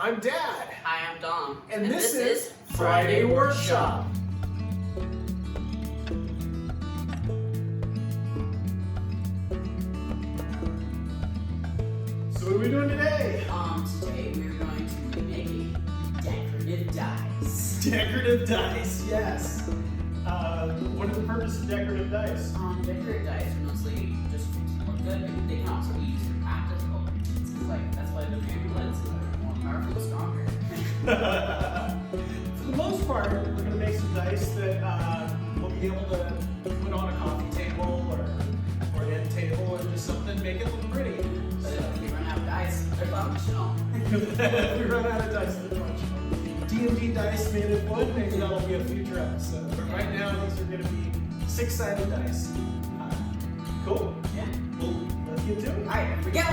I'm Dad. Hi, I'm Dom. And this is Friday Workshop. So what are we doing today? Today we're going to be making decorative dice. Decorative dice, yes. What is the purpose of decorative dice? Decorative dice are mostly just to look good, but they can also be used for practical. It's like, that's why they're very lenses are more powerful and stronger. For the most part, we're going to make some dice that we'll be able to put on a coffee table or an end table or just something, make it look pretty. But if we run out of dice, they're functional. If we run out of dice, they're functional. D&D dice made of wood, maybe that'll be a future episode. But right now, these are going to be 6-sided dice. Cool. Yeah. Well, let's get to it. Alright, here we go.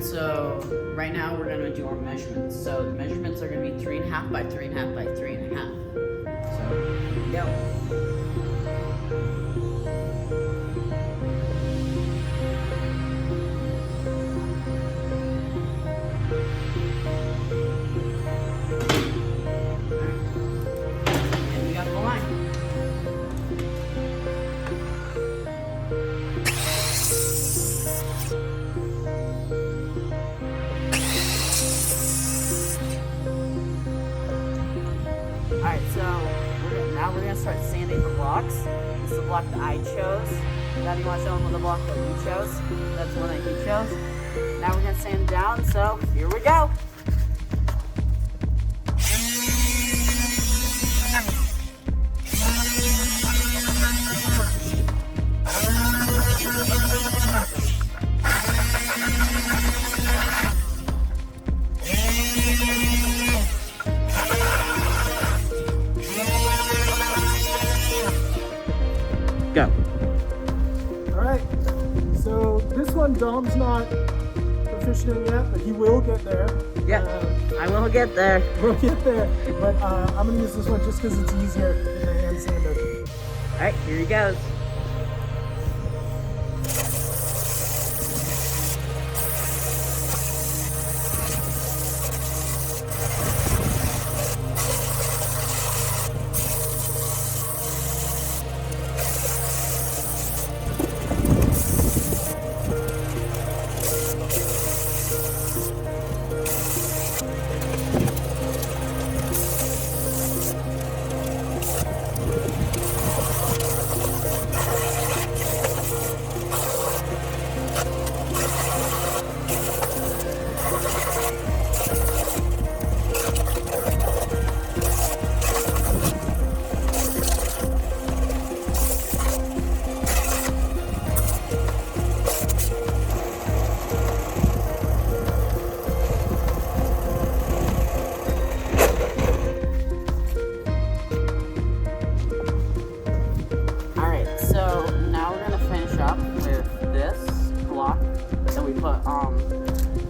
So right now we're going to do our measurements. So the measurements are going to be 3.5 by 3.5 by 3.5. So here we go. And we got the line. Alright, so now we're going to start sanding the blocks. This is the block that I chose. Now you want to show them the block that you chose? That's the one that he chose. Now we're going to sand down, so here we go. Go. Alright, so this one Dom's not proficient in yet, but he will get there. Yeah, I will get there. We'll get there, but I'm going to use this one just because it's easier than the hand sander. Alright, here he goes.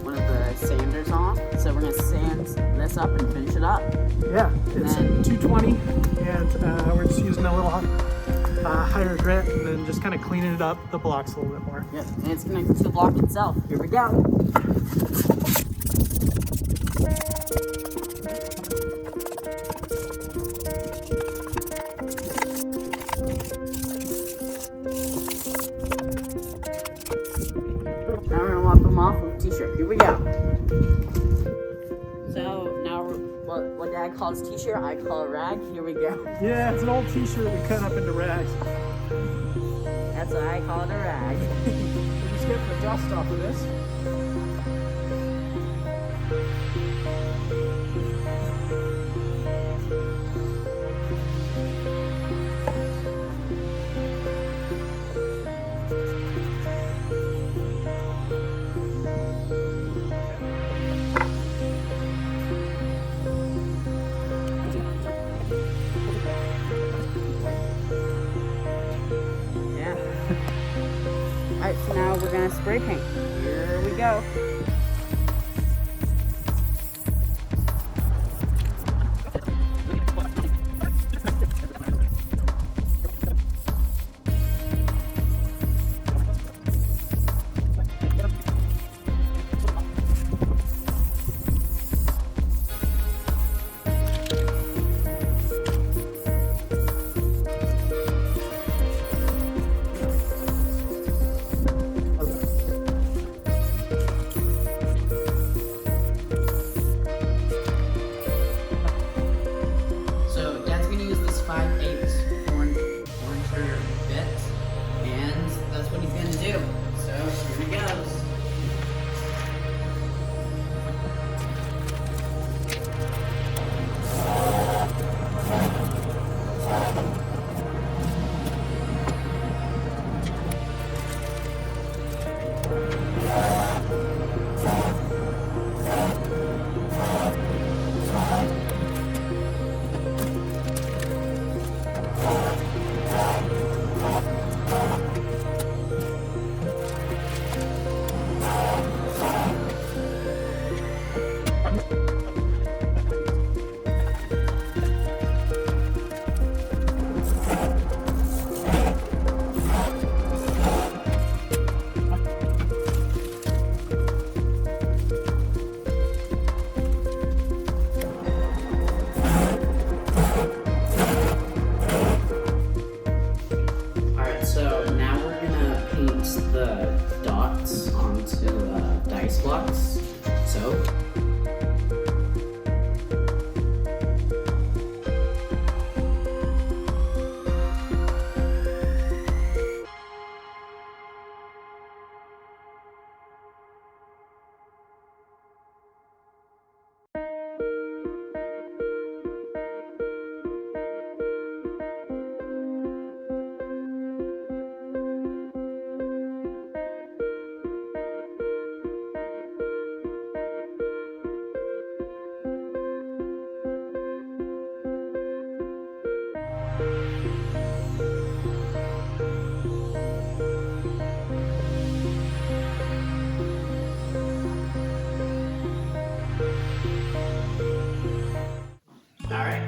One of the sanders on. So we're gonna sand this up and finish it up. Yeah, it's 220, and we're just using a little higher grit and then just kind of cleaning it up the blocks a little bit more. Yep, and it's connected to the block itself. Here we go. Now we're gonna wipe them off with a t-shirt. Here we go. So now what Dad calls t-shirt, I call a rag. Here we go. Yeah, it's an old t-shirt we cut up into rags. That's what I call it, a rag. We're just getting the dust off of this. Alright, so now we're gonna spray paint. Here we go.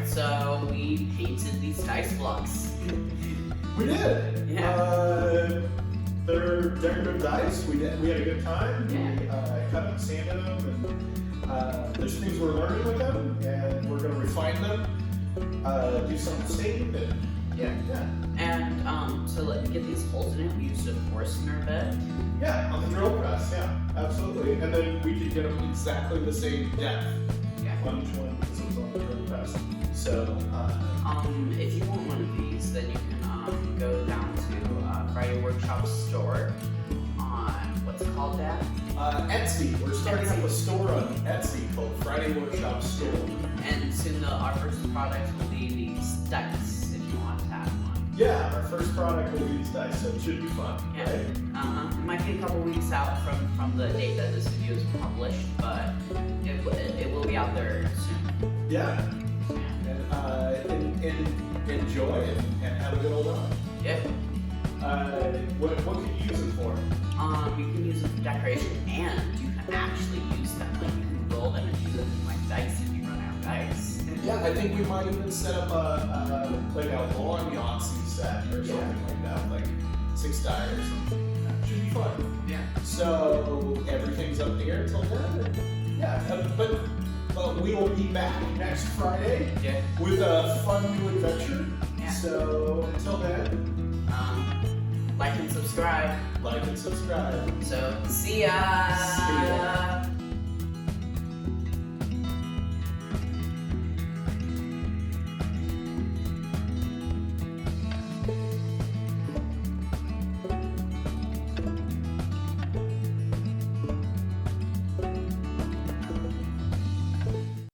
Alright, so we painted these dice blocks. We did. Yeah. They're decorative dice. We had a good time. Yeah. We cut them, sanded them, and there's things we're learning with them, and we're going to refine them, do some stained, and Yeah. And to get these holes in it, we used a Forstner bit. Yeah, on the drill press, yeah, absolutely. And then we could get them exactly the same depth on each one because it was on the drill press. So, if you want one of these, then you can go down to Friday Workshop store on what's it called, Dad? Etsy. We're starting up a store on Etsy called Friday Workshop Store. And soon our first product will be these dice, if you want to have one. Yeah, our first product will be these dice, so it should be fun, Yeah. right? It might be a couple weeks out from the date that this video is published, but it will be out there soon. Yeah, Yeah. and enjoy it and have a good old time. Yeah. What can you use it for? You can use them for decoration, and you can actually use them. Like you can roll them and use them like dice if you run out of dice. Yeah, I think we might even set up a lawn Yahtzee set or something like that, like 6 die or something. That should be fun. Yeah. So everything's up there until then. And yeah, but we will be back next Friday with a fun new adventure. Yeah. So until then, Like and subscribe. like and subscribe. So see ya. See ya.